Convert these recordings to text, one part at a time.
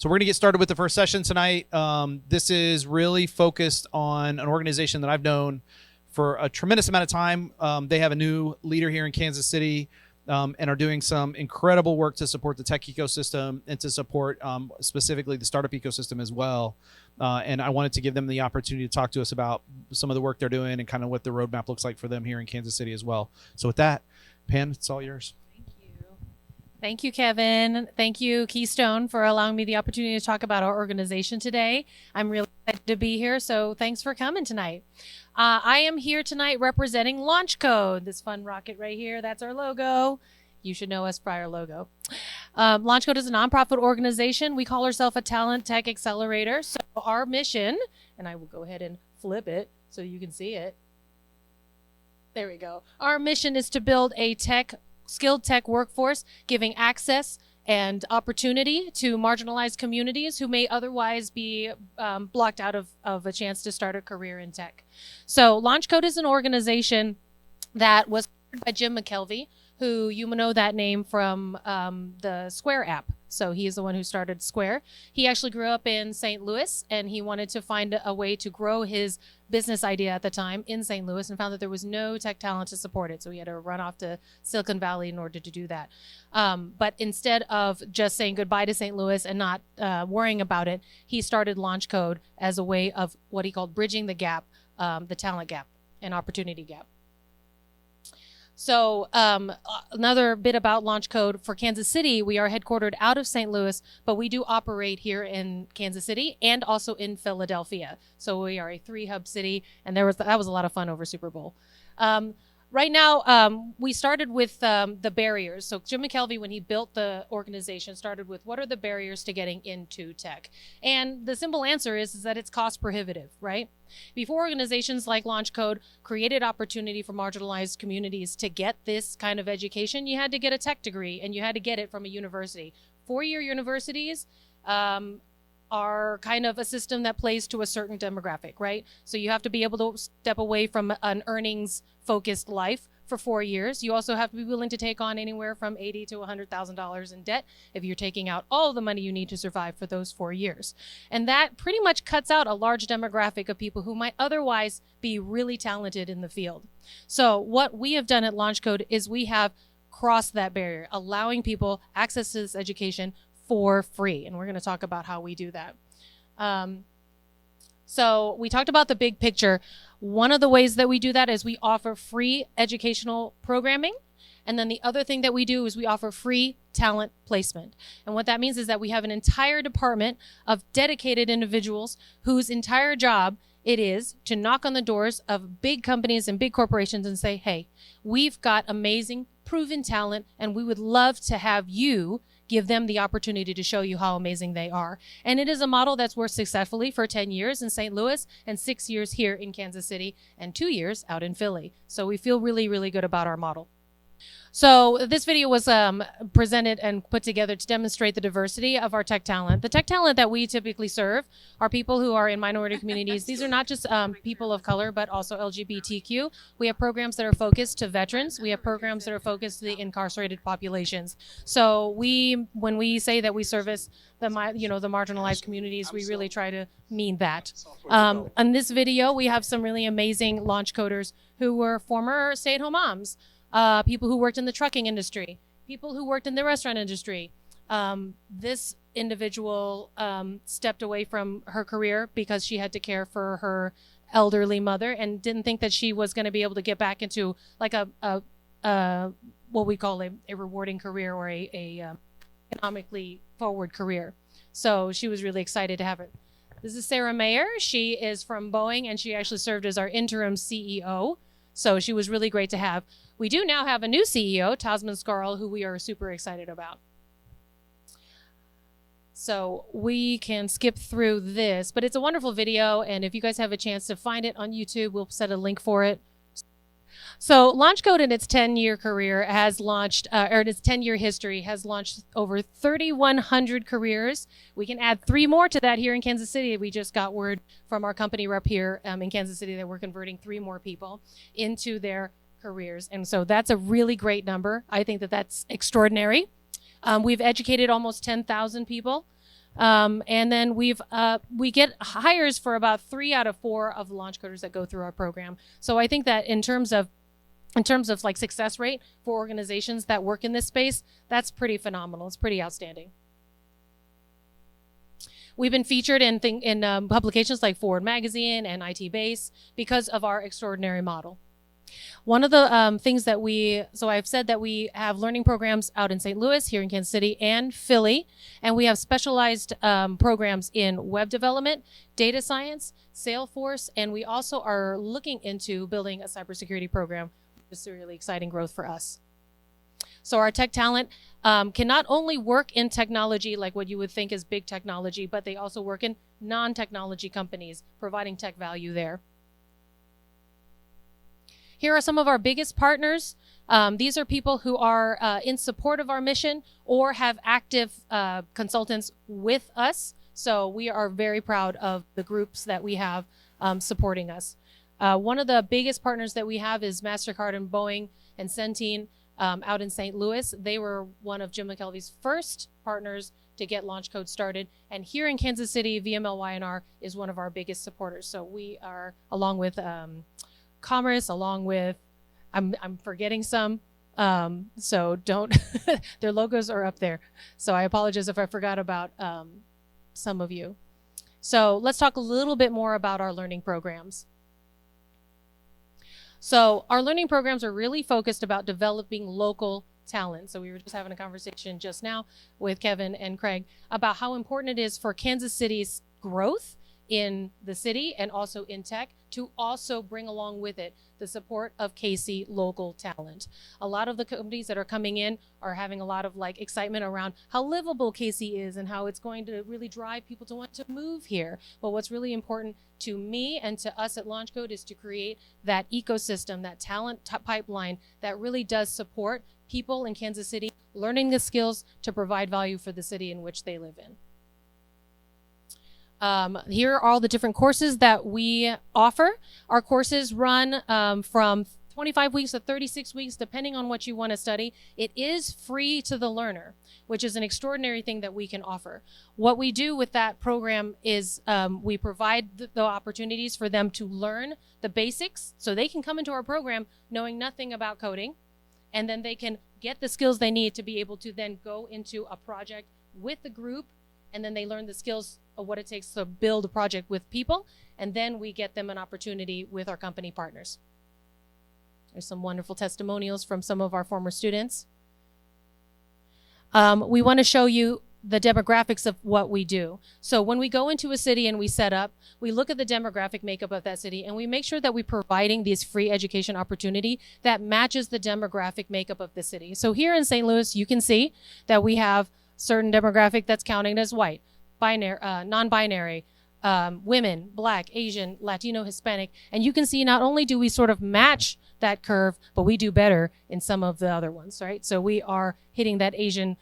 So we're going to get started with the first session tonight. This is really focused on an organization that I've known for a tremendous amount of time. They have a new leader here in Kansas City and are doing some incredible work to support the tech ecosystem and to support specifically the startup ecosystem as well. And I wanted to give them the opportunity to talk to us about some of the work they're doing and kind of what the roadmap looks like for them here in Kansas City as well. So with that, Pam, it's all yours. Thank you, Kevin. Thank you, Keystone, for allowing me the opportunity to talk about our organization today. I'm really excited to be here, so thanks for coming tonight. I am here tonight representing LaunchCode, this fun rocket right here. That's our logo. You should know us by our logo. LaunchCode is a nonprofit organization. We call ourselves a talent tech accelerator. So our mission, and I will go ahead and flip it so you can see it. There we go. Our mission is to build a skilled tech workforce, giving access and opportunity to marginalized communities who may otherwise be blocked out of a chance to start a career in tech. So LaunchCode is an organization that was started by Jim McKelvey, who you know that name from the Square app. So he's the one who started Square. He actually grew up in St. Louis, and he wanted to find a way to grow his business idea at the time in St. Louis and found that there was no tech talent to support it. So he had to run off to Silicon Valley in order to do that. But instead of just saying goodbye to St. Louis and not worrying about it, he started LaunchCode as a way of what he called bridging the gap, the talent gap and opportunity gap. So another bit about LaunchCode for Kansas City, we are headquartered out of St. Louis, but we do operate here in Kansas City and also in Philadelphia. So we are a 3-hub city, and that was a lot of fun over Super Bowl. Right now, we started with the barriers. So Jim McKelvey, when he built the organization, started with what are the barriers to getting into tech? And the simple answer is that it's cost prohibitive, right? Before organizations like LaunchCode created opportunity for marginalized communities to get this kind of education, you had to get a tech degree, and you had to get it from a university. 4-year universities are kind of a system that plays to a certain demographic, right? So you have to be able to step away from an earnings-focused life for 4 years. You also have to be willing to take on anywhere from $80,000 to $100,000 in debt if you're taking out all the money you need to survive for those 4 years. And that pretty much cuts out a large demographic of people who might otherwise be really talented in the field. So what we have done at LaunchCode is we have crossed that barrier, allowing people access to this education for free. And we're going to talk about how we do that. So we talked about the big picture. One of the ways that we do that is we offer free educational programming. And then the other thing that we do is we offer free talent placement. And what that means is that we have an entire department of dedicated individuals whose entire job it is to knock on the doors of big companies and big corporations and say, hey, we've got amazing proven talent, and we would love to have you give them the opportunity to show you how amazing they are. And it is a model that's worked successfully for 10 years in St. Louis and 6 years here in Kansas City and 2 years out in Philly. So we feel really, really good about our model. So this video was presented and put together to demonstrate the diversity of our tech talent. The tech talent that we typically serve are people who are in minority communities. These are not just people of color, but also LGBTQ. We have programs that are focused to veterans. We have programs that are focused to the incarcerated populations. So when we say that we service the marginalized communities, we really try to mean that. On this video, we have some really amazing launch coders who were former stay-at-home moms. People who worked in the trucking industry, people who worked in the restaurant industry. This individual stepped away from her career because she had to care for her elderly mother and didn't think that she was going to be able to get back into like what we call a rewarding career or a economically forward career. So she was really excited to have it. This is Sarah Mayer. She is from Boeing, and she actually served as our interim CEO. So she was really great to have. We do now have a new CEO, Tasman Scarl, who we are super excited about. So we can skip through this, but it's a wonderful video. And if you guys have a chance to find it on YouTube, we'll set a link for it. So LaunchCode in its 10-year career has launched, or in its 10-year history has launched over 3,100 careers. We can add 3 more to that here in Kansas City. We just got word from our company rep here in Kansas City that we're converting 3 more people into their careers. And so that's a really great number. I think that that's extraordinary. We've educated almost 10,000 people. And then we get hires for about 3 out of 4 of the launch coders that go through our program. So I think that in terms of like success rate for organizations that work in this space, that's pretty phenomenal. It's pretty outstanding. We've been featured in publications like Forward Magazine and IT Base because of our extraordinary model. One of the things that I've said that we have learning programs out in St. Louis, here in Kansas City, and Philly, and we have specialized programs in web development, data science, Salesforce, and we also are looking into building a cybersecurity program, which is really exciting growth for us. So our tech talent can not only work in technology, like what you would think is big technology, but they also work in non-technology companies, providing tech value there. Here are some of our biggest partners. These are people who are in support of our mission or have active consultants with us. So we are very proud of the groups that we have supporting us. One of the biggest partners that we have is MasterCard and Boeing and Centene out in St. Louis. They were one of Jim McKelvey's first partners to get LaunchCode started. And here in Kansas City, VMLY&R is one of our biggest supporters. So we are, along with Commerce, along with, I'm forgetting some, so don't, their logos are up there. So I apologize if I forgot about some of you. So let's talk a little bit more about our learning programs. So our learning programs are really focused about developing local talent. So we were just having a conversation just now with Kevin and Craig about how important it is for Kansas City's growth in the city and also in tech to also bring along with it the support of KC local talent. A lot of the companies that are coming in are having a lot of like excitement around how livable KC is and how it's going to really drive people to want to move here. But what's really important to me and to us at LaunchCode is to create that ecosystem, that talent pipeline that really does support people in Kansas City learning the skills to provide value for the city in which they live in. Here are all the different courses that we offer. Our courses run from 25 weeks to 36 weeks, depending on what you want to study. It is free to the learner, which is an extraordinary thing that we can offer. What we do with that program is we provide the opportunities for them to learn the basics so they can come into our program knowing nothing about coding, and then they can get the skills they need to be able to then go into a project with the group, and then they learn the skills of what it takes to build a project with people, and then we get them an opportunity with our company partners. There's some wonderful testimonials from some of our former students. We want to show you the demographics of what we do. So when we go into a city and we set up, we look at the demographic makeup of that city and we make sure that we're providing this free education opportunity that matches the demographic makeup of the city. So here in St. Louis, you can see that we have certain demographic that's counting as white, binary, non-binary, women, Black, Asian, Latino, Hispanic. And you can see not only do we sort of match that curve, but we do better in some of the other ones, right? So we are hitting that Asian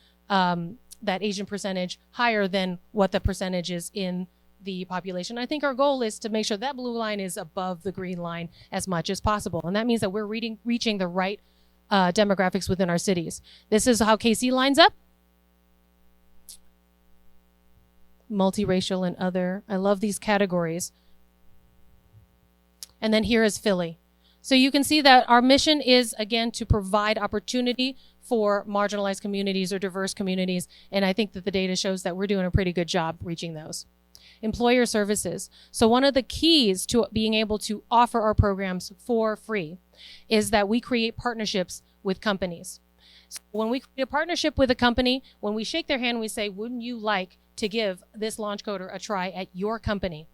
percentage higher than what the percentage is in the population. I think our goal is to make sure that blue line is above the green line as much as possible. And that means that we're reaching the right demographics within our cities. This is how KC lines up. Multiracial and other. I love these categories. And then here is Philly. So you can see that our mission is, again, to provide opportunity for marginalized communities or diverse communities. And I think that the data shows that we're doing a pretty good job reaching those. Employer services. So one of the keys to being able to offer our programs for free is that we create partnerships with companies. So when we create a partnership with a company, when we shake their hand, we say, wouldn't you like to give this LaunchCoder a try at your company?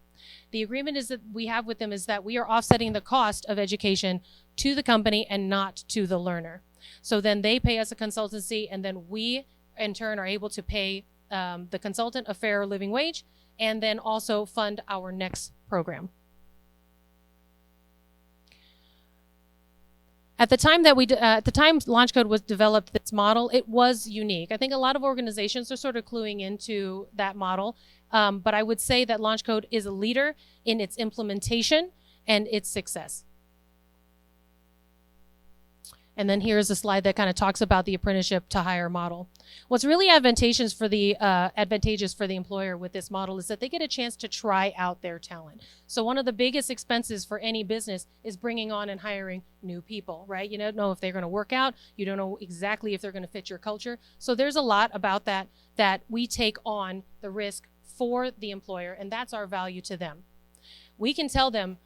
The agreement is that we have with them is that we are offsetting the cost of education to the company and not to the learner. So then they pay us a consultancy, and then we, in turn, are able to pay the consultant a fair living wage, and then also fund our next program. At the time that LaunchCode was developed, this model, it was unique. I think a lot of organizations are sort of cluing into that model, but I would say that LaunchCode is a leader in its implementation and its success. And then here's a slide that kind of talks about the apprenticeship to hire model. What's really advantageous for the employer with this model is that they get a chance to try out their talent. So one of the biggest expenses for any business is bringing on and hiring new people, right? You don't know if they're going to work out. You don't know exactly if they're going to fit your culture. So there's a lot about that we take on the risk for the employer, and that's our value to them. We can tell them,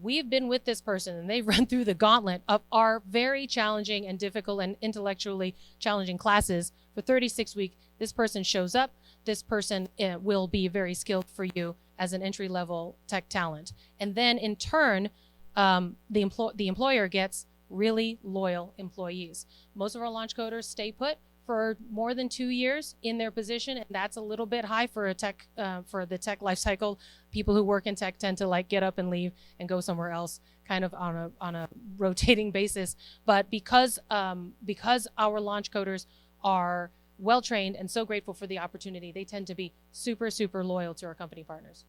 we've been with this person and they've run through the gauntlet of our very challenging and difficult and intellectually challenging classes for 36 weeks. This person shows up. This person will be very skilled for you as an entry-level tech talent. And then in turn, the employer gets really loyal employees. Most of our launch coders stay put for more than 2 years in their position, and that's a little bit high for a tech for the tech life cycle. People who work in tech tend to like get up and leave and go somewhere else, kind of on a rotating basis. But because our launch coders are well trained and so grateful for the opportunity, they tend to be super loyal to our company partners.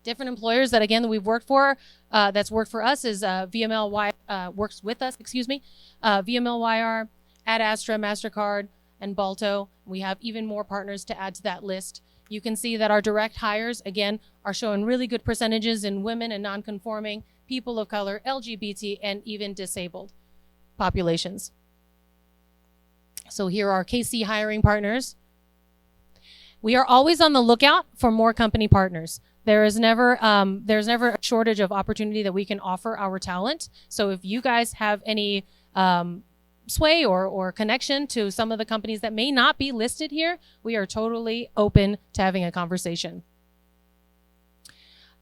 Different employers that we've worked for, that's worked for us is works with us. VMLYR, Ad Astra, MasterCard, and Balto. We have even more partners to add to that list. You can see that our direct hires, again, are showing really good percentages in women and non-conforming, people of color, LGBT, and even disabled populations. So here are KC hiring partners. We are always on the lookout for more company partners. There's never a shortage of opportunity that we can offer our talent. So if you guys have any sway or connection to some of the companies that may not be listed here, we are totally open to having a conversation.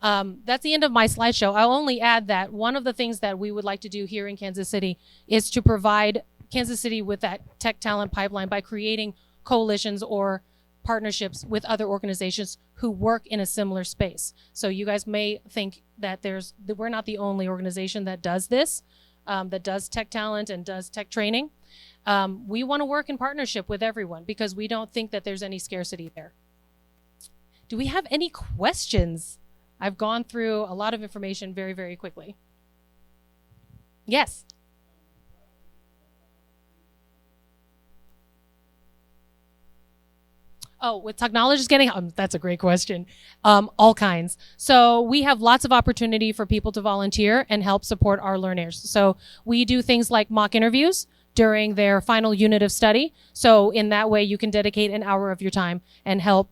That's the end of my slideshow. I'll only add that one of the things that we would like to do here in Kansas City is to provide Kansas City with that tech talent pipeline by creating coalitions or partnerships with other organizations who work in a similar space. So you guys may think that we're not the only organization that does this, that does tech talent and does tech training. We want to work in partnership with everyone because we don't think that there's any scarcity there. Do we have any questions? I've gone through a lot of information very, very quickly. Yes. Oh, with technologists getting, that's a great question. All kinds. So we have lots of opportunity for people to volunteer and help support our learners. So we do things like mock interviews during their final unit of study. So in that way, you can dedicate an hour of your time and help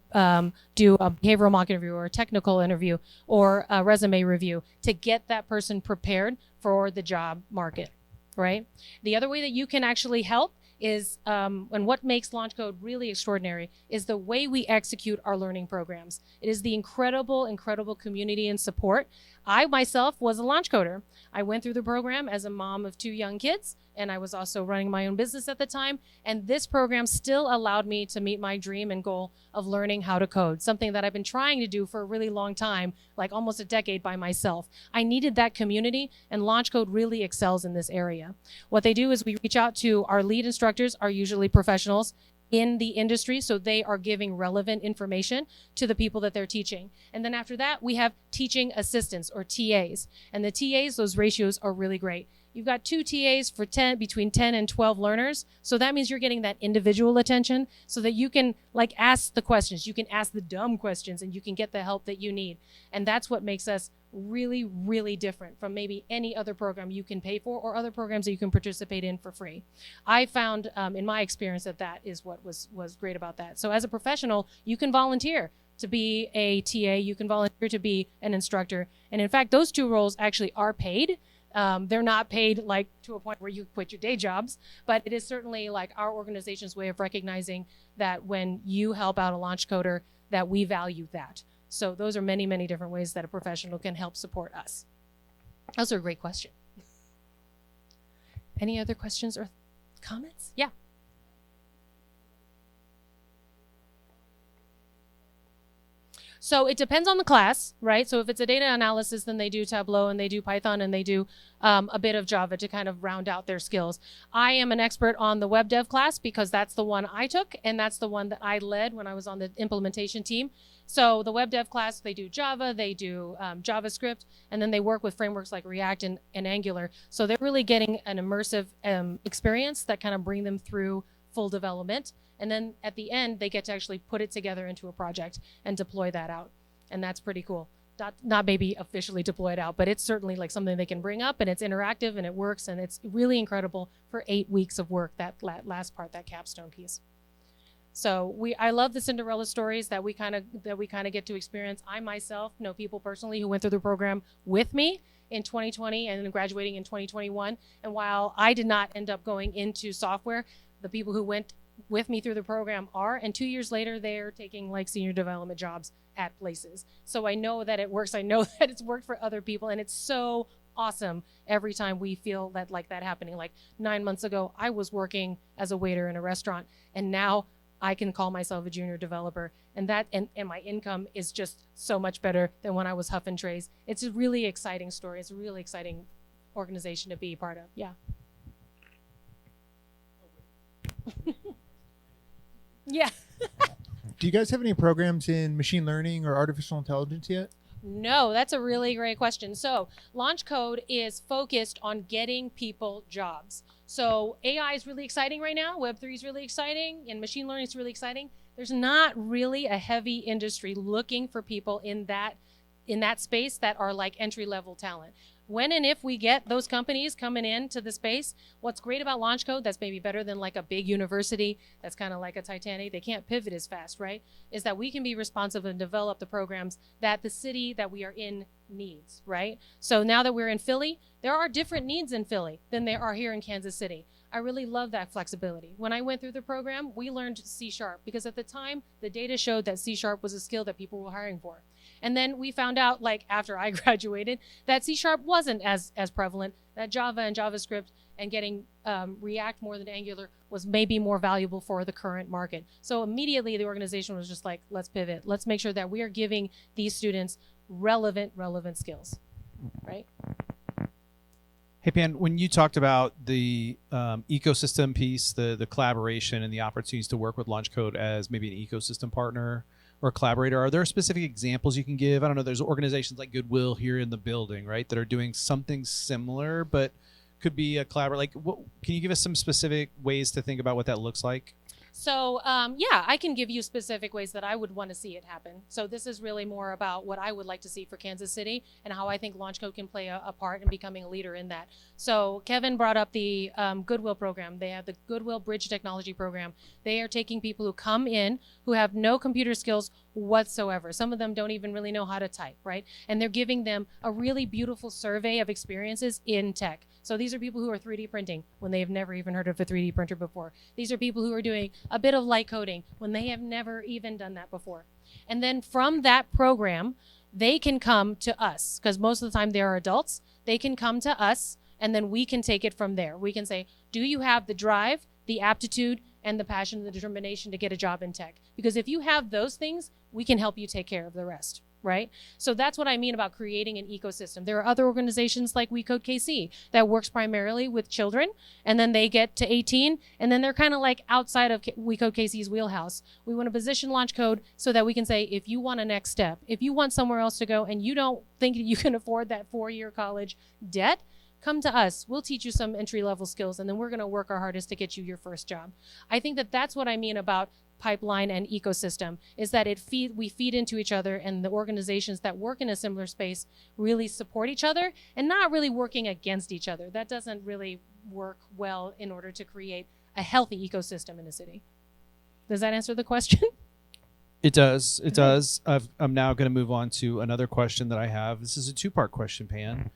do a behavioral mock interview or a technical interview or a resume review to get that person prepared for the job market, right? The other way that you can actually help is, and what makes LaunchCode really extraordinary is the way we execute our learning programs. It is the incredible community and support. I myself was a launch coder. I went through the program as a mom of 2 young kids, and I was also running my own business at the time. And this program still allowed me to meet my dream and goal of learning how to code, something that I've been trying to do for a really long time, like almost a decade by myself. I needed that community, and LaunchCode really excels in this area. What they do is we reach out to our lead instructors, are usually professionals in the industry, so they are giving relevant information to the people that they're teaching. And then after that, we have teaching assistants or TAs. And the TAs, those ratios are really great. You've got 2 TAs for between 10 and 12 learners. So that means you're getting that individual attention so that you can ask the questions, you can ask the dumb questions, and you can get the help that you need. And that's what makes us really different from maybe any other program you can pay for or other programs that you can participate in for free. I found in my experience that is what was great about that. So as a professional, you can volunteer to be a TA, you can volunteer to be an instructor. And in fact, those 2 roles actually are paid. They're not paid to a point where you quit your day jobs, but it is certainly our organization's way of recognizing that when you help out a launch coder, that we value that. So those are many different ways that a professional can help support us. Those are a great question. Any other questions or comments? Yeah. So it depends on the class, right? So if it's a data analysis, then they do Tableau and they do Python and they do a bit of Java to kind of round out their skills. I am an expert on the web dev class because that's the one I took and that's the one that I led when I was on the implementation team. So the web dev class, they do Java, they do JavaScript, and then they work with frameworks like React and Angular. So they're really getting an immersive experience that kind of bring them through full development. And then at the end, they get to actually put it together into a project and deploy that out. And that's pretty cool. Not maybe officially deploy it out, but it's certainly like something they can bring up, and it's interactive and it works, and it's really incredible for 8 weeks of work, that last part, that capstone piece. So I love the Cinderella stories that we kind of get to experience. I myself know people personally who went through the program with me in 2020 and graduating in 2021. And while I did not end up going into software, the people who went with me through the program are, and 2 years later, they're taking like senior development jobs at places. So I know that it works. I know that it's worked for other people, and it's so awesome every time we feel that like that happening. Like 9 months ago, I was working as a waiter in a restaurant, and now I can call myself a junior developer, and my income is just so much better than when I was huffing trays. It's a really exciting story. It's a really exciting organization to be part of. Yeah. Yeah. Do you guys have any programs in machine learning or artificial intelligence yet? No, that's a really great question. So LaunchCode is focused on getting people jobs. So AI is really exciting right now. Web3 is really exciting, and machine learning is really exciting. There's not really a heavy industry looking for people in that space that are like entry-level talent. When and if we get those companies coming into the space, what's great about LaunchCode that's maybe better than like a big university that's kind of like a Titanic, they can't pivot as fast, right? Is that we can be responsive and develop the programs that the city that we are in needs, right? So now that we're in Philly, there are different needs in Philly than there are here in Kansas City. I really love that flexibility. When I went through the program, we learned C# because at the time, the data showed that C# was a skill that people were hiring for. And then we found out, like after I graduated, that C# wasn't as prevalent, that Java and JavaScript and getting React more than Angular was maybe more valuable for the current market. So immediately the organization was just like, let's pivot. Let's make sure that we are giving these students relevant skills, right? Hey, Pan, when you talked about the ecosystem piece, the collaboration and the opportunities to work with LaunchCode as maybe an ecosystem partner or collaborator, are there specific examples you can give? I don't know, there's organizations like Goodwill here in the building, right, that are doing something similar, but could be a collaborator. Like, can you give us some specific ways to think about what that looks like? So yeah, I can give you specific ways that I would want to see it happen. So this is really more about what I would like to see for Kansas City and how I think LaunchCode can play a part in becoming a leader in that. So Kevin brought up the Goodwill program. They have the Goodwill Bridge Technology program. They are taking people who come in who have no computer skills whatsoever. Some of them don't even really know how to type, right? And they're giving them a really beautiful survey of experiences in tech. So these are people who are 3D printing when they have never even heard of a 3D printer before. These are people who are doing a bit of light coding when they have never even done that before. And then from that program, they can come to us because most of the time they are adults. They can come to us and then we can take it from there. We can say, do you have the drive, the aptitude, and the passion and the determination to get a job in tech? Because if you have those things, we can help you take care of the rest, right? So that's what I mean about creating an ecosystem. There are other organizations like WeCode KC that works primarily with children, and then they get to 18, and then they're kind of like outside of WeCode KC's wheelhouse. We want to position LaunchCode so that we can say, if you want a next step, if you want somewhere else to go, and you don't think that you can afford that 4-year college debt, come to us. We'll teach you some entry-level skills, and then we're going to work our hardest to get you your first job. I think that that's what I mean about pipeline and ecosystem, is that we feed into each other, and the organizations that work in a similar space really support each other and not really working against each other. That doesn't really work well in order to create a healthy ecosystem in a city. Does that answer the question? It does. It does. I'm now going to move on to another question that I have. This is a 2-part question, Pan.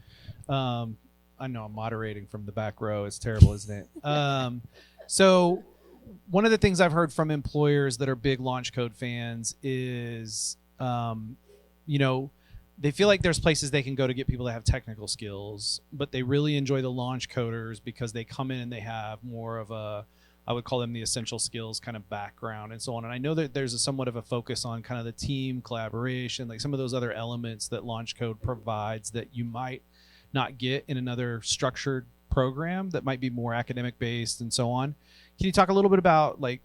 I know I'm moderating from the back row. It's terrible, isn't it? So one of the things I've heard from employers that are big LaunchCode fans is, they feel like there's places they can go to get people that have technical skills, but they really enjoy the launch coders because they come in and they have more of a I would call them the essential skills kind of background and so on. And I know that there's somewhat of a focus on kind of the team collaboration, like some of those other elements that LaunchCode provides that you might not get in another structured program that might be more academic based and so on. Can you talk a little bit about like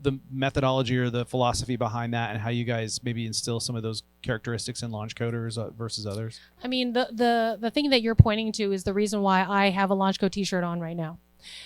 the methodology or the philosophy behind that and how you guys maybe instill some of those characteristics in LaunchCoders versus others? I mean, the thing that you're pointing to is the reason why I have a LaunchCode t-shirt on right now.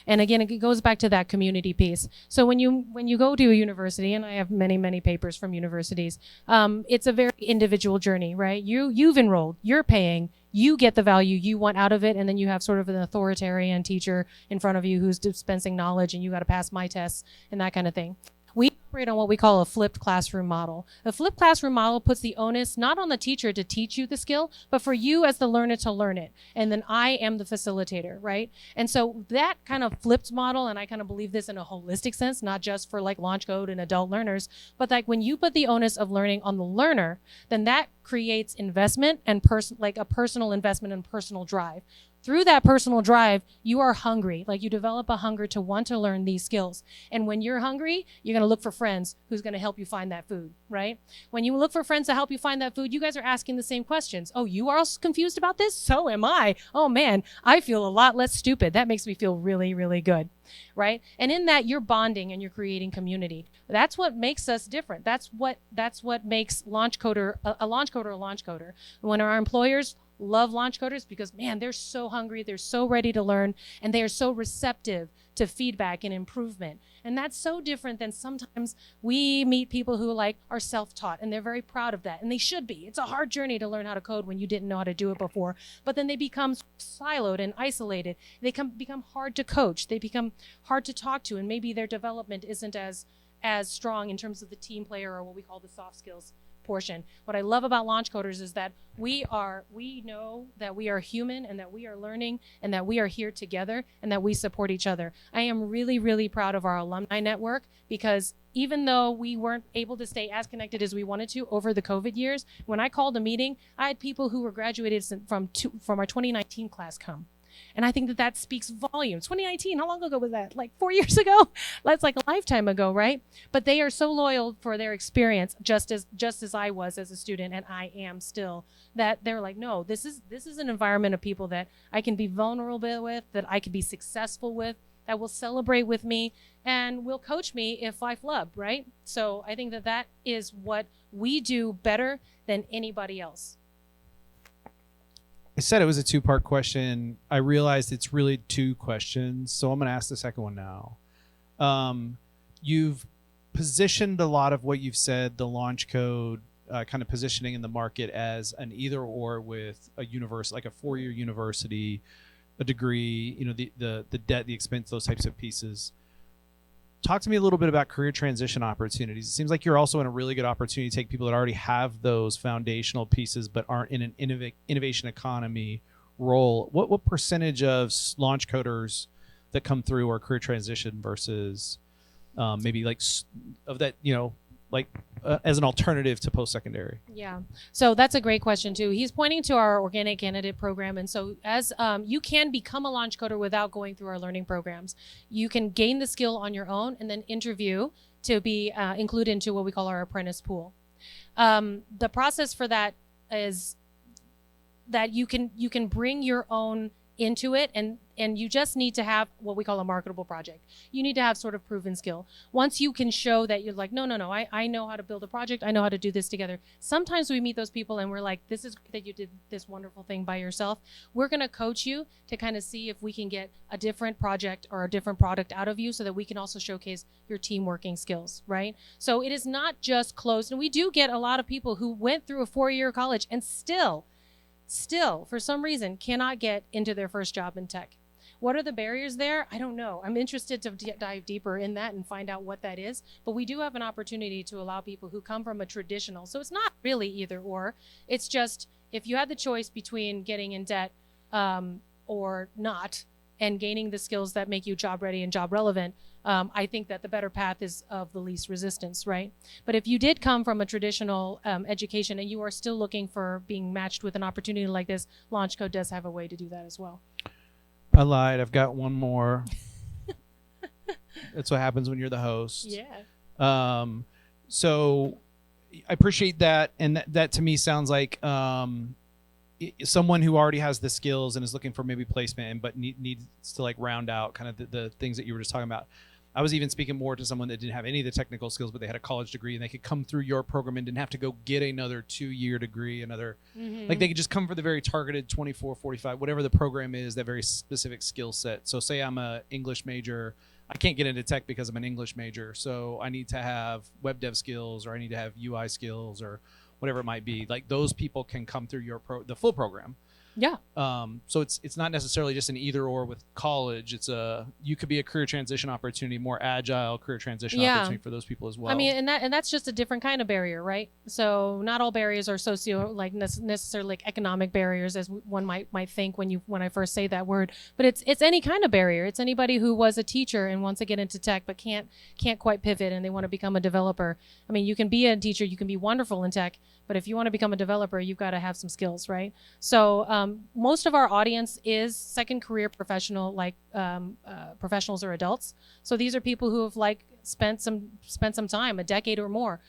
And again, it goes back to that community piece. So when you go to a university, and I have many papers from universities, it's a very individual journey, right? You've enrolled, you're paying, you get the value you want out of it, and then you have sort of an authoritarian teacher in front of you who's dispensing knowledge, and you got to pass my tests and that kind of thing. We operate on what we call a flipped classroom model. A flipped classroom model puts the onus not on the teacher to teach you the skill, but for you as the learner to learn it. And then I am the facilitator, right? And so that kind of flipped model, and I kind of believe this in a holistic sense, not just for like LaunchCode and adult learners, but like when you put the onus of learning on the learner, then that creates investment and like a personal investment and personal drive. Through that personal drive, you are hungry. Like you develop a hunger to want to learn these skills. And when you're hungry, you're going to look for friends who's going to help you find that food, right? When you look for friends to help you find that food, you guys are asking the same questions. Oh, you are also confused about this? So am I. Oh man, I feel a lot less stupid. That makes me feel really, really good, right? And in that, you're bonding and you're creating community. That's what makes us different. That's what makes LaunchCoder a LaunchCoder. When our employers love LaunchCoders because, man, they're so hungry, they're so ready to learn, and they are so receptive to feedback and improvement. And that's so different than sometimes we meet people who are self-taught, and they're very proud of that, and they should be. It's a hard journey to learn how to code when you didn't know how to do it before, but then they become siloed and isolated. They become hard to coach. They become hard to talk to, and maybe their development isn't as strong in terms of the team player or what we call the soft skills portion. What I love about LaunchCoders is that we know that we are human and that we are learning and that we are here together and that we support each other. I am really, really proud of our alumni network because even though we weren't able to stay as connected as we wanted to over the COVID years, when I called a meeting, I had people who were graduated from our 2019 class come. And I think that speaks volumes. 2019, how long ago was that? Like 4 years ago? That's like a lifetime ago, right? But they are so loyal for their experience, just as I was as a student, and I am still, that they're like, no, this is an environment of people that I can be vulnerable with, that I can be successful with, that will celebrate with me, and will coach me if I flub, right? So I think that is what we do better than anybody else. I said it was a two-part question. I realized it's really two questions, so I'm going to ask the second one now. You've positioned a lot of what you've said, the LaunchCode kind of positioning in the market as an either-or with a university, like a 4-year university, a degree, the debt, the expense, those types of pieces. Talk to me a little bit about career transition opportunities. It seems like you're also in a really good opportunity to take people that already have those foundational pieces but aren't in an innovation economy role. What percentage of LaunchCoders that come through are career transition versus maybe like of that, as an alternative to post-secondary? Yeah, so that's a great question too. He's pointing to our organic candidate program, and so as you can become a LaunchCoder without going through our learning programs. You can gain the skill on your own and then interview to be included into what we call our apprentice pool. The process for that is that you can bring your own into it, and you just need to have what we call a marketable project. You need to have sort of proven skill. Once you can show that you're like, no, I know how to build a project, I know how to do this together. Sometimes we meet those people and we're like, this is that you did this wonderful thing by yourself. We're going to coach you to kind of see if we can get a different project or a different product out of you so that we can also showcase your team working skills, right? So it is not just closed. And we do get a lot of people who went through a 4-year college and still, for some reason, cannot get into their first job in tech. What are the barriers there? I don't know. I'm interested to dive deeper in that and find out what that is. But we do have an opportunity to allow people who come from a traditional. So it's not really either or. It's just if you had the choice between getting in debt or not and gaining the skills that make you job ready and job relevant, I think that the better path is of the least resistance, right? But if you did come from a traditional education and you are still looking for being matched with an opportunity like this, LaunchCode does have a way to do that as well. I lied. I've got one more. That's what happens when you're the host. Yeah. So I appreciate that, and that to me sounds like someone who already has the skills and is looking for maybe placement, but needs to like round out kind of the things that you were just talking about. I was even speaking more to someone that didn't have any of the technical skills, but they had a college degree and they could come through your program and didn't have to go get another 2-year degree, like they could just come for the very targeted 24, 45, whatever the program is, that very specific skill set. So say I'm a English major, I can't get into tech because I'm an English major. So I need to have web dev skills, or I need to have UI skills, or whatever it might be. Like those people can come through the full program. Yeah. So it's not necessarily just an either or with college. You could be a career transition opportunity, more agile career transition opportunity for those people as well. I mean, and that's just a different kind of barrier, right? So not all barriers are necessarily like economic barriers, as one might think when I first say that word. But it's any kind of barrier. It's anybody who was a teacher and wants to get into tech but can't quite pivot and they want to become a developer. I mean, you can be a teacher, you can be wonderful in tech, but if you want to become a developer, you've got to have some skills, right? So most of our audience is second career professional, like professionals or adults. So these are people who have like spent some time, a decade or more,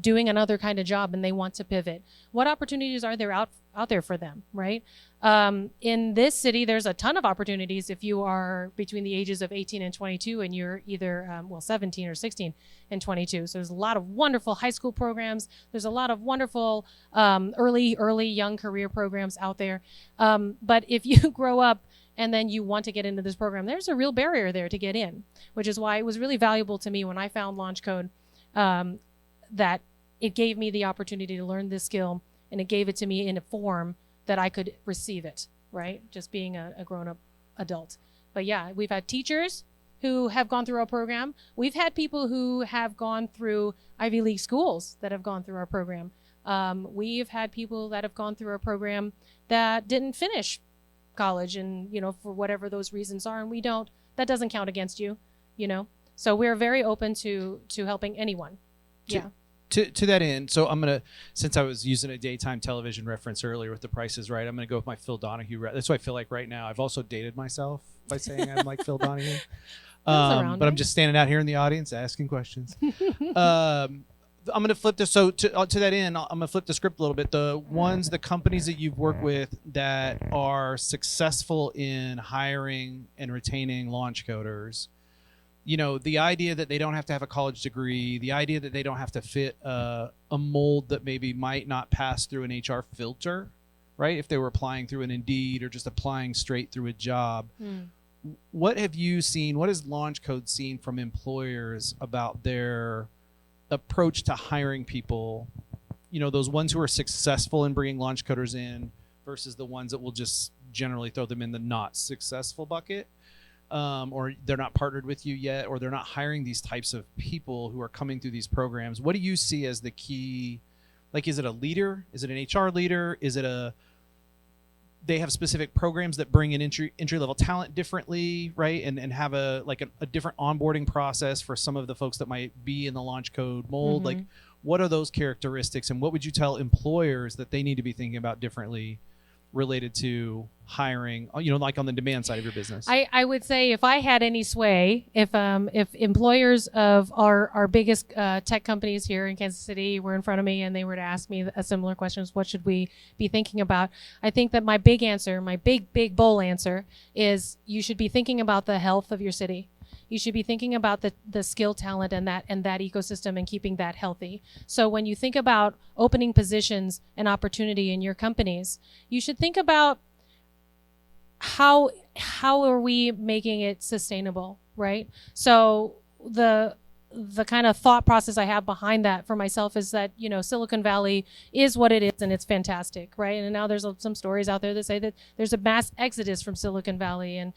doing another kind of job, and they want to pivot. What opportunities are there out there for them, right? In this city, there's a ton of opportunities if you are between the ages of 18 and 22, and you're either 17 or 16 and 22. So there's a lot of wonderful high school programs. There's a lot of wonderful early young career programs out there. But if you grow up and then you want to get into this program, there's a real barrier there to get in, which is why it was really valuable to me when I found LaunchCode, that it gave me the opportunity to learn this skill, and it gave it to me in a form that I could receive it, right? Just being a grown-up adult. But yeah, we've had teachers who have gone through our program. We've had people who have gone through Ivy League schools that have gone through our program. We've had people that have gone through our program that didn't finish college, and for whatever those reasons are, and that doesn't count against you, So we're very open to helping anyone. Yeah. To that end, so I'm gonna, since I was using a daytime television reference earlier with The Price is Right, I'm gonna go with my Phil Donahue. That's what I feel like right now. I've also dated myself by saying I'm like Phil Donahue, but I'm just standing out here in the audience asking questions. I'm gonna flip this. So to that end, I'm gonna flip the script a little bit. The companies that you've worked with that are successful in hiring and retaining launch coders. The idea that they don't have to have a college degree, the idea that they don't have to fit a mold that maybe might not pass through an HR filter, right? If they were applying through an Indeed or just applying straight through a job. What have you seen? What has LaunchCode seen from employers about their approach to hiring people? Those ones who are successful in bringing launch coders in versus the ones that will just generally throw them in the not successful bucket. Or they're not partnered with you yet, or they're not hiring these types of people who are coming through these programs. What do you see as the key? Like, is it a leader? Is it an HR leader? Is it they have specific programs that bring in entry level talent differently, right? And have a different onboarding process for some of the folks that might be in the LaunchCode mold. Mm-hmm. Like, what are those characteristics, and what would you tell employers that they need to be thinking about differently related to hiring, like on the demand side of your business? I would say, if I had any sway, if employers of our biggest tech companies here in Kansas City were in front of me and they were to ask me a similar question, what should we be thinking about? I think that my big answer, my big bold answer, is you should be thinking about the health of your city. You should be thinking about the skill, talent, and that ecosystem, and keeping that healthy. So when you think about opening positions and opportunity in your companies, you should think about how are we making it sustainable, right? So the kind of thought process I have behind that for myself is that, Silicon Valley is what it is, and it's fantastic, right? And now there's some stories out there that say that there's a mass exodus from Silicon Valley and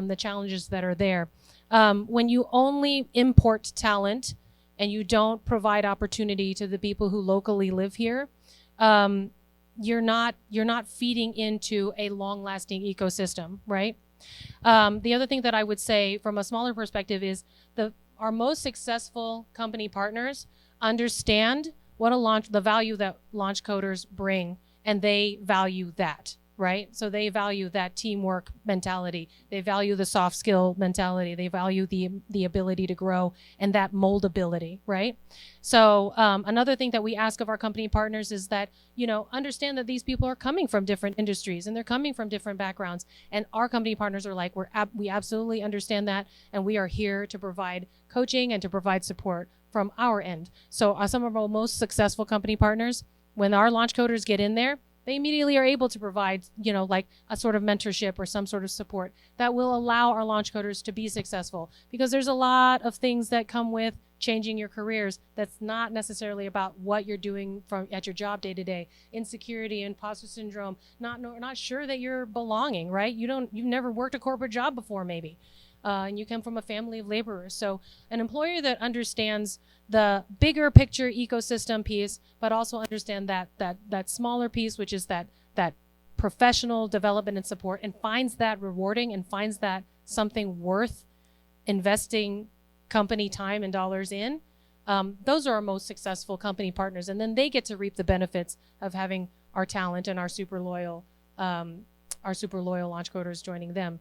the challenges that are there. When you only import talent and you don't provide opportunity to the people who locally live here, you're not feeding into a long-lasting ecosystem, right? The other thing that I would say from a smaller perspective is our most successful company partners understand the value that launch coders bring, and they value that, right? So they value that teamwork mentality. They value the soft skill mentality. They value the ability to grow and that moldability, right? So another thing that we ask of our company partners is that, understand that these people are coming from different industries and they're coming from different backgrounds. And our company partners are like, we absolutely understand that. And we are here to provide coaching and to provide support from our end. So some of our most successful company partners, when our launch coders get in there, they immediately are able to provide, like a sort of mentorship or some sort of support that will allow our launch coders to be successful. Because there's a lot of things that come with changing your careers that's not necessarily about what you're doing at your job day to day. Insecurity, imposter syndrome, not sure that you're belonging, right? You've never worked a corporate job before, maybe. And you come from a family of laborers. So an employer that understands the bigger picture ecosystem piece, but also understand that smaller piece, which is that professional development and support, and finds that rewarding and finds that something worth investing company time and dollars in, those are our most successful company partners. And then they get to reap the benefits of having our talent and our super loyal launch coders joining them.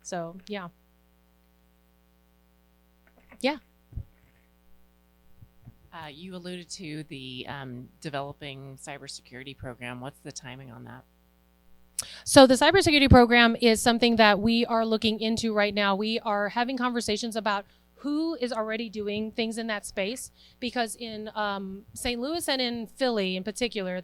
So yeah. Yeah. You alluded to the developing cybersecurity program. What's the timing on that? So the cybersecurity program is something that we are looking into right now. We are having conversations about who is already doing things in that space, because in St. Louis and in Philly in particular,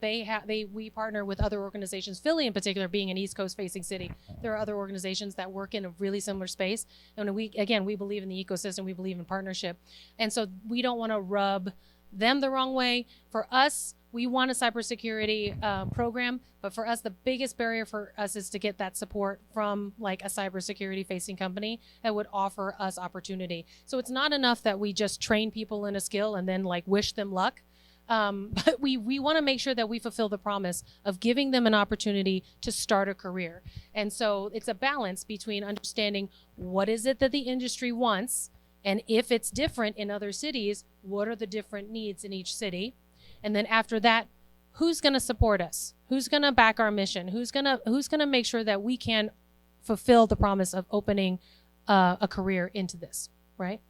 we partner with other organizations. Philly in particular being an East Coast facing city, there are other organizations that work in a really similar space. And we believe in the ecosystem, we believe in partnership. And so we don't want to rub them the wrong way. For us, we want a cybersecurity program, but for us, the biggest barrier for us is to get that support from like a cybersecurity facing company that would offer us opportunity. So it's not enough that we just train people in a skill and then like wish them luck. But we want to make sure that we fulfill the promise of giving them an opportunity to start a career. And so it's a balance between understanding what is it that the industry wants, and if it's different in other cities, what are the different needs in each city? And then after that, who's going to support us? Who's going to back our mission? Who's going to make sure that we can fulfill the promise of opening a career into this, right?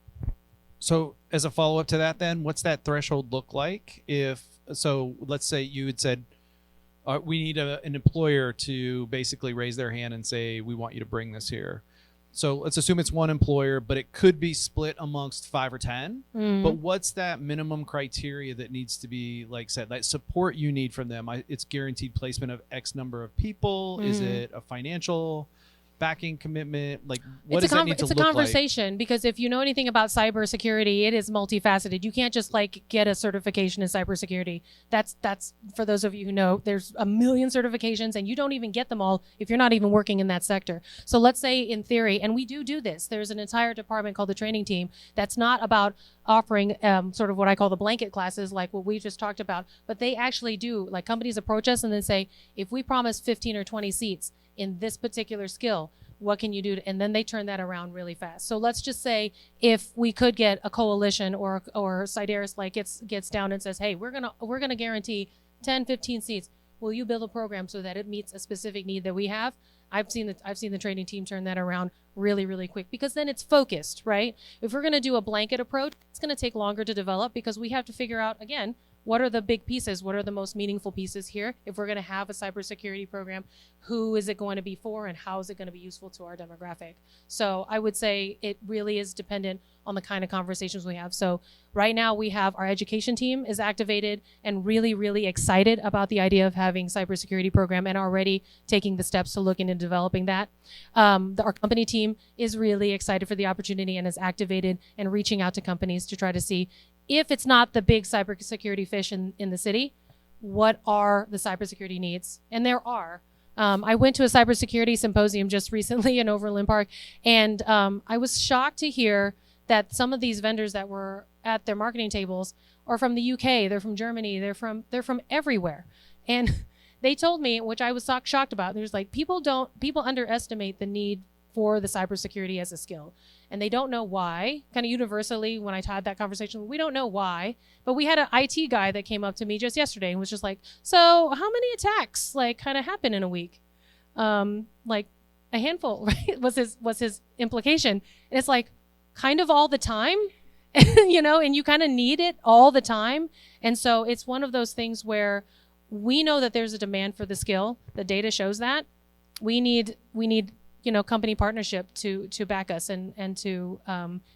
So as a follow-up to that, then, what's that threshold look like? Let's say you had said, we need an employer to basically raise their hand and say, we want you to bring this here. So let's assume it's one employer, but it could be split amongst 5 or 10. Mm-hmm. But what's that minimum criteria that needs to be said? That support you need from them? It's guaranteed placement of X number of people. Mm-hmm. Is it a financial backing commitment? What does that need to look like? It's a conversation, because if you know anything about cybersecurity, it is multifaceted. You can't just get a certification in cybersecurity. That's for those of you who know, there's a million certifications and you don't even get them all if you're not even working in that sector. So let's say in theory, and we do this, there's an entire department called the training team that's not about offering sort of what I call the blanket classes, like what we just talked about, but they actually do, companies approach us and then say, if we promise 15 or 20 seats in this particular skill, what can you do? And then they turn that around really fast. So let's just say if we could get a coalition or Sideris gets down and says, hey, we're gonna guarantee 10, 15 seats. Will you build a program so that it meets a specific need that we have? I've seen the training team turn that around really, really quick, because then it's focused, right? If we're gonna do a blanket approach, it's gonna take longer to develop, because we have to figure out, again, what are the big pieces? What are the most meaningful pieces here? If we're going to have a cybersecurity program, who is it going to be for, and how is it going to be useful to our demographic? So I would say it really is dependent on the kind of conversations we have. So right now we have our education team is activated and really, really excited about the idea of having cybersecurity program and already taking the steps to look into developing that. Our company team is really excited for the opportunity and is activated and reaching out to companies to try to see, if it's not the big cybersecurity fish in the city, what are the cybersecurity needs? And there are. I went to a cybersecurity symposium just recently in Overland Park, and I was shocked to hear that some of these vendors that were at their marketing tables are from the UK, they're from Germany, they're from everywhere. And they told me, which I was shocked about, there's people underestimate the need for the cybersecurity as a skill. And they don't know why. Kind of universally, when I had that conversation, we don't know why. But we had an IT guy that came up to me just yesterday and was just like, so how many attacks kind of happen in a week? like a handful, right? Was his implication. And it's like kind of all the time, you know, and you kind of need it all the time. And so it's one of those things where we know that there's a demand for the skill. The data shows that. We need you know, company partnership to back us and to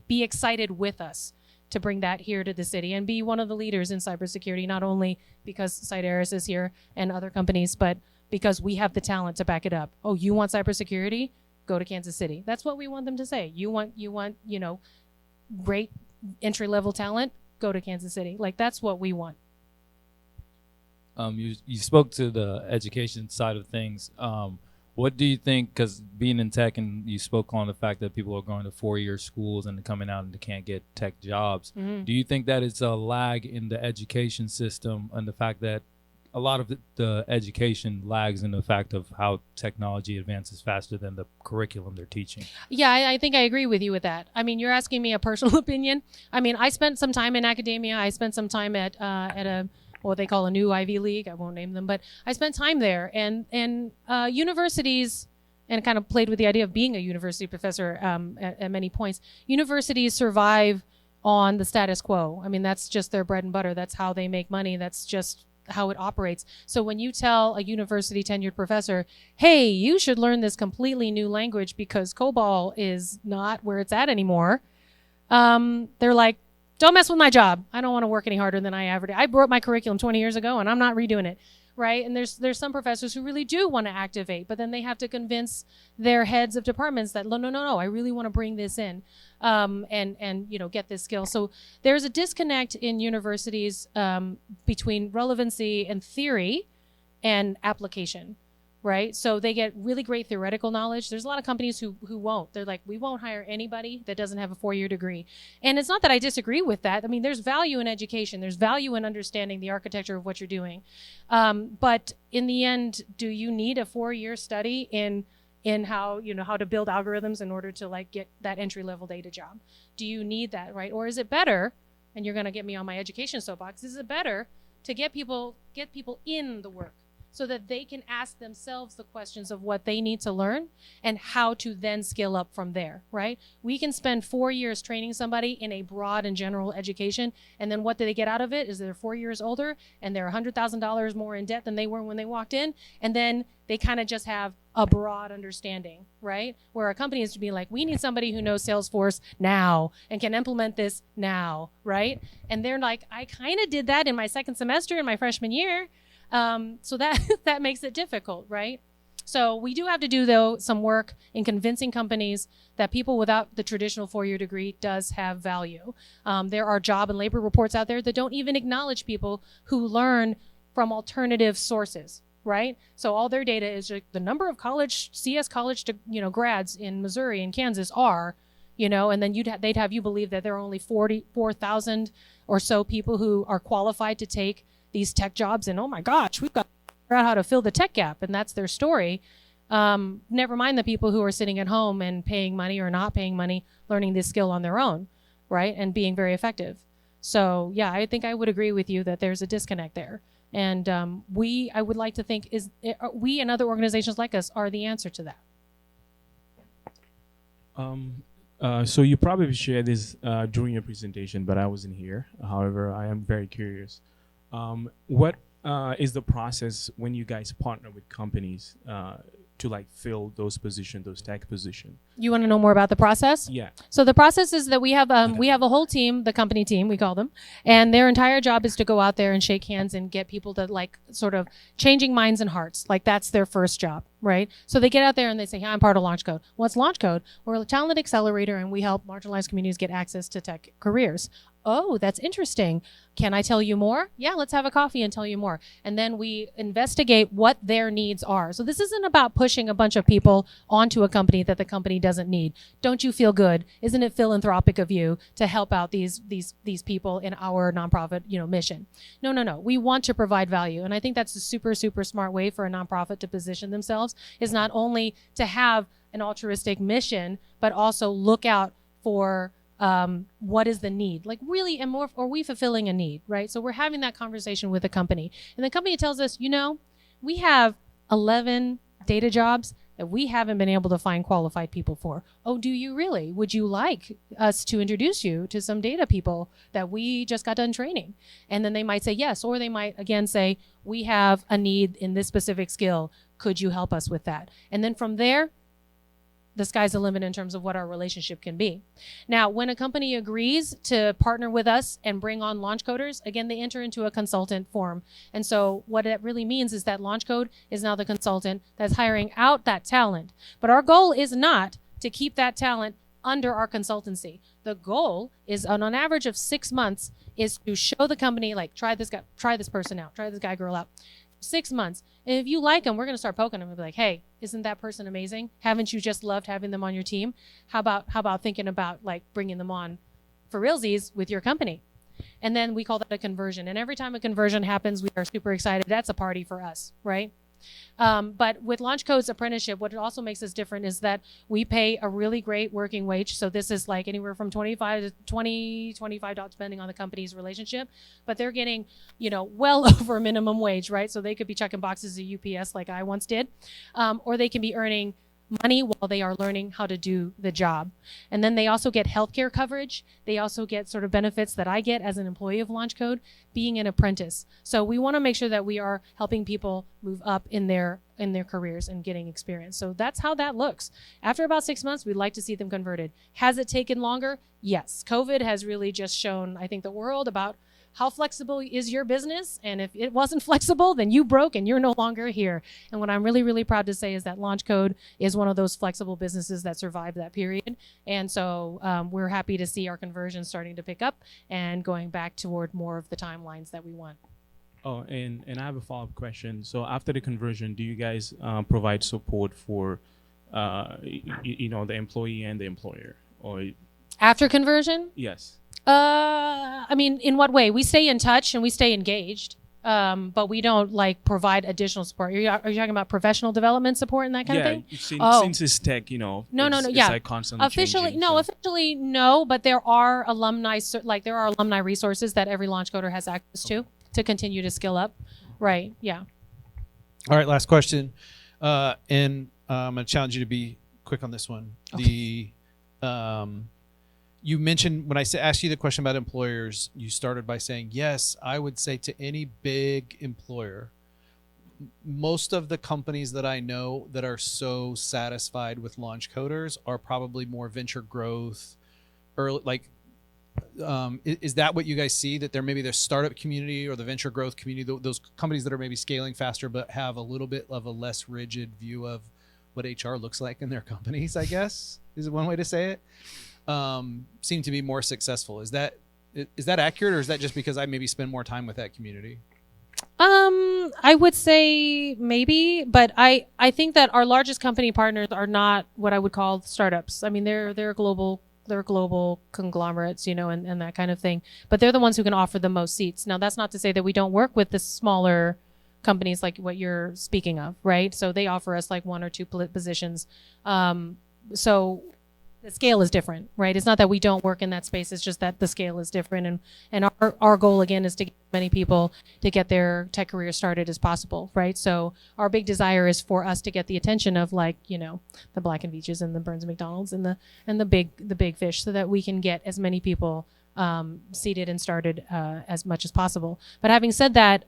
be excited with us to bring that here to the city and be one of the leaders in cybersecurity, not only because Cyderis is here and other companies, but because we have the talent to back it up. Oh, you want cybersecurity? Go to Kansas City. That's what we want them to say. You want, you know, great entry-level talent? Go to Kansas City. Like, that's what we want. You spoke to the education side of things. What do you think, because being in tech and you spoke on the fact that people are going to 4-year schools and coming out and they can't get tech jobs, do you think that it's a lag in the education system and the fact that a lot of the education lags in the fact of how technology advances faster than the curriculum they're teaching? Yeah, I think I agree with you with that. I mean, you're asking me a personal opinion. I mean, I spent some time in academia. I spent some time at a what they call a new Ivy League. I won't name them, but I spent time there. And universities, and kind of played with the idea of being a university professor at many points. Universities survive on the status quo. I mean, that's just their bread and butter. That's how they make money. That's just how it operates. So when you tell a university tenured professor, hey, you should learn this completely new language because COBOL is not where it's at anymore, they're like, don't mess with my job. I don't want to work any harder than I ever did. I wrote my curriculum 20 years ago and I'm not redoing it, right? And there's some professors who really do want to activate, but then they have to convince their heads of departments that no, I really want to bring this in and you know, get this skill. So there's a disconnect in universities between relevancy and theory and application. Right? So they get really great theoretical knowledge. There's a lot of companies who won't. They're like, we won't hire anybody that doesn't have a 4-year degree. And it's not that I disagree with that. I mean, there's value in education. There's value in understanding the architecture of what you're doing. But in the end, do you need a 4-year study in how, you know, how to build algorithms in order to like get that entry-level data job? Do you need that, right? Or is it better, and you're going to get me on my education soapbox, is it better to get people in the work, so that they can ask themselves the questions of what they need to learn and how to then scale up from there, right? We can spend 4 years training somebody in a broad and general education, and then what do they get out of it is they're 4 years older and they're $100,000 more in debt than they were when they walked in, and then they kind of just have a broad understanding, right? Where a company is to be like, we need somebody who knows Salesforce now and can implement this now, right? And they're like, I kind of did that in my second semester in my freshman year. So that makes it difficult, right? So we do have to do, though, some work in convincing companies that people without the traditional 4-year degree does have value. There are job and labor reports out there that don't even acknowledge people who learn from alternative sources, right? So all their data is like the number of CS college grads in Missouri and Kansas are, you know, and then they'd have you believe that there are only 44,000 or so people who are qualified to take these tech jobs, and oh my gosh, we've got to figure out how to fill the tech gap, and that's their story. Never mind the people who are sitting at home and paying money or not paying money, learning this skill on their own, right, and being very effective. So yeah, I think I would agree with you that there's a disconnect there, and I would like to think we and other organizations like us are the answer to that. So you probably shared this during your presentation, but I wasn't here. However, I am very curious. What is the process when you guys partner with companies to like fill those positions, those tech positions? You want to know more about the process? Yeah. So the process is that we have a whole team, the company team, we call them, and their entire job is to go out there and shake hands and get people to like sort of changing minds and hearts. Like that's their first job, right? So they get out there and they say, hey, I'm part of LaunchCode. What's LaunchCode? We're a talent accelerator and we help marginalized communities get access to tech careers. Oh, that's interesting. Can I tell you more? Yeah, let's have a coffee and tell you more. And then we investigate what their needs are. So this isn't about pushing a bunch of people onto a company that the company doesn't need. Don't you feel good? Isn't it philanthropic of you to help out these people in our nonprofit, mission? No. We want to provide value. And I think that's a super, super smart way for a nonprofit to position themselves, is not only to have an altruistic mission, but also look out for what is the need? Like really, and more, are we fulfilling a need, right? So we're having that conversation with a company, and the company tells us, we have 11 data jobs that we haven't been able to find qualified people for. Oh, do you really? Would you like us to introduce you to some data people that we just got done training? And then they might say yes, or they might again say, we have a need in this specific skill. Could you help us with that? And then from there, the sky's the limit in terms of what our relationship can be. Now, when a company agrees to partner with us and bring on launch coders, again, they enter into a consultant form. And so what it really means is that LaunchCode is now the consultant that's hiring out that talent. But our goal is not to keep that talent under our consultancy. The goal is on an average of 6 months is to show the company, like, try this guy, try this person out, try this guy, girl out. 6 months. And if you like them, we're going to start poking them and be like, hey, isn't that person amazing? Haven't you just loved having them on your team? How about thinking about like bringing them on for realsies with your company? And then we call that a conversion. And every time a conversion happens, we are super excited. That's a party for us, right? But with LaunchCode's apprenticeship, what it also makes us different is that we pay a really great working wage. So this is like anywhere from 25 to 20, $25, depending on the company's relationship. But they're getting, well over minimum wage, right? So they could be checking boxes at UPS like I once did. Or they can be earning money while they are learning how to do the job. And then they also get healthcare coverage. They also get sort of benefits that I get as an employee of LaunchCode, being an apprentice. So we want to make sure that we are helping people move up in their careers and getting experience. So that's how that looks. After about 6 months, we'd like to see them converted. Has it taken longer? Yes. COVID has really just shown, I think, the world about how flexible is your business? And if it wasn't flexible, then you broke and you're no longer here. And what I'm really, really proud to say is that LaunchCode is one of those flexible businesses that survived that period. And so we're happy to see our conversion starting to pick up and going back toward more of the timelines that we want. Oh, and I have a follow-up question. So after the conversion, do you guys provide support for, the employee and the employer? Or After conversion? yes. In what way? We stay in touch and we stay engaged, but we don't provide additional support. Are you talking about professional development support and that kind of thing? Since it's tech, No, it's like constantly officially, changing, no, so. officially no, but there are alumni resources that every LaunchCoder has access to continue to skill up. Right. Yeah. All right, last question. And I'm going to challenge you to be quick on this one. Okay. You mentioned when I asked you the question about employers, you started by saying, yes, I would say to any big employer, most of the companies that I know that are so satisfied with launch coders are probably more venture growth, early, is that what you guys see, that there maybe the startup community or the venture growth community, those companies that are maybe scaling faster but have a little bit of a less rigid view of what HR looks like in their companies, I guess, is one way to say it, seem to be more successful. Is that accurate, or is that just because I maybe spend more time with that community? I would say maybe, but I think that our largest company partners are not what I would call startups. I mean, they're global conglomerates, and that kind of thing. But they're the ones who can offer the most seats. Now, that's not to say that we don't work with the smaller companies like what you're speaking of, right? So they offer us like 1 or 2 positions. So the scale is different, right? It's not that we don't work in that space. It's just that the scale is different. And our goal, again, is to get many people to get their tech career started as possible, right? So our big desire is for us to get the attention of the Black and Veatches and the Burns and McDonald's and the big fish, so that we can get as many people seated and started as much as possible. But having said that,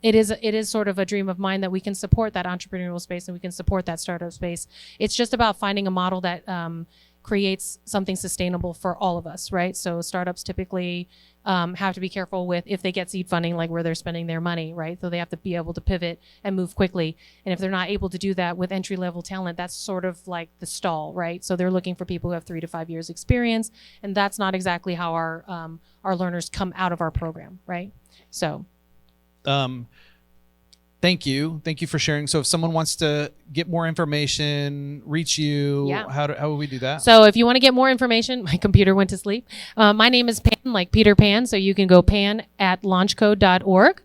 it is sort of a dream of mine that we can support that entrepreneurial space and we can support that startup space. It's just about finding a model that creates something sustainable for all of us, right? So startups typically have to be careful with, if they get seed funding, like where they're spending their money, right? So they have to be able to pivot and move quickly. And if they're not able to do that with entry-level talent, that's sort of like the stall, right? So they're looking for people who have 3 to 5 years experience, and that's not exactly how our learners come out of our program, right? So. Thank you for sharing. So if someone wants to get more information, reach you, how would we do that? So if you want to get more information, my computer went to sleep. My name is Pan, like Peter Pan. So you can go pan@launchcode.org.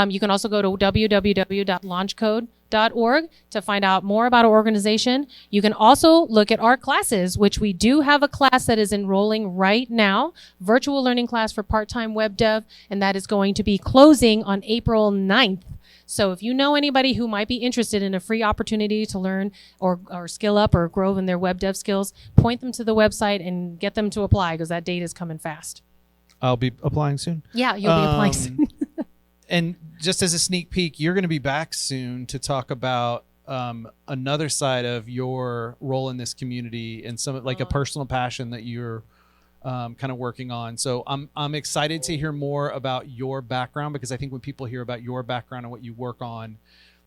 You can also go to www.launchcode.org to find out more about our organization. You can also look at our classes, which we do have a class that is enrolling right now, virtual learning class for part-time web dev, and that is going to be closing on April 9th. So if you know anybody who might be interested in a free opportunity to learn or skill up or grow in their web dev skills, point them to the website and get them to apply, because that date is coming fast. I'll be applying soon. Yeah, you'll be applying soon. And just as a sneak peek, you're going to be back soon to talk about another side of your role in this community and some like a personal passion that you're kind of working on. So I'm excited to hear more about your background, because I think when people hear about your background and what you work on,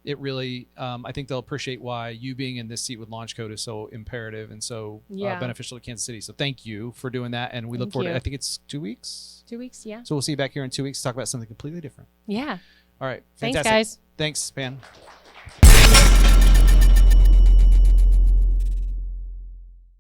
it really I think they'll appreciate why you being in this seat with LaunchCode is so imperative and so beneficial to Kansas City. So thank you for doing that, and we look forward to, I think it's 2 weeks. 2 weeks, yeah. So we'll see you back here in 2 weeks to talk about something completely different. Yeah. All right. Thanks, Fantastic. guys. Thanks, Pan.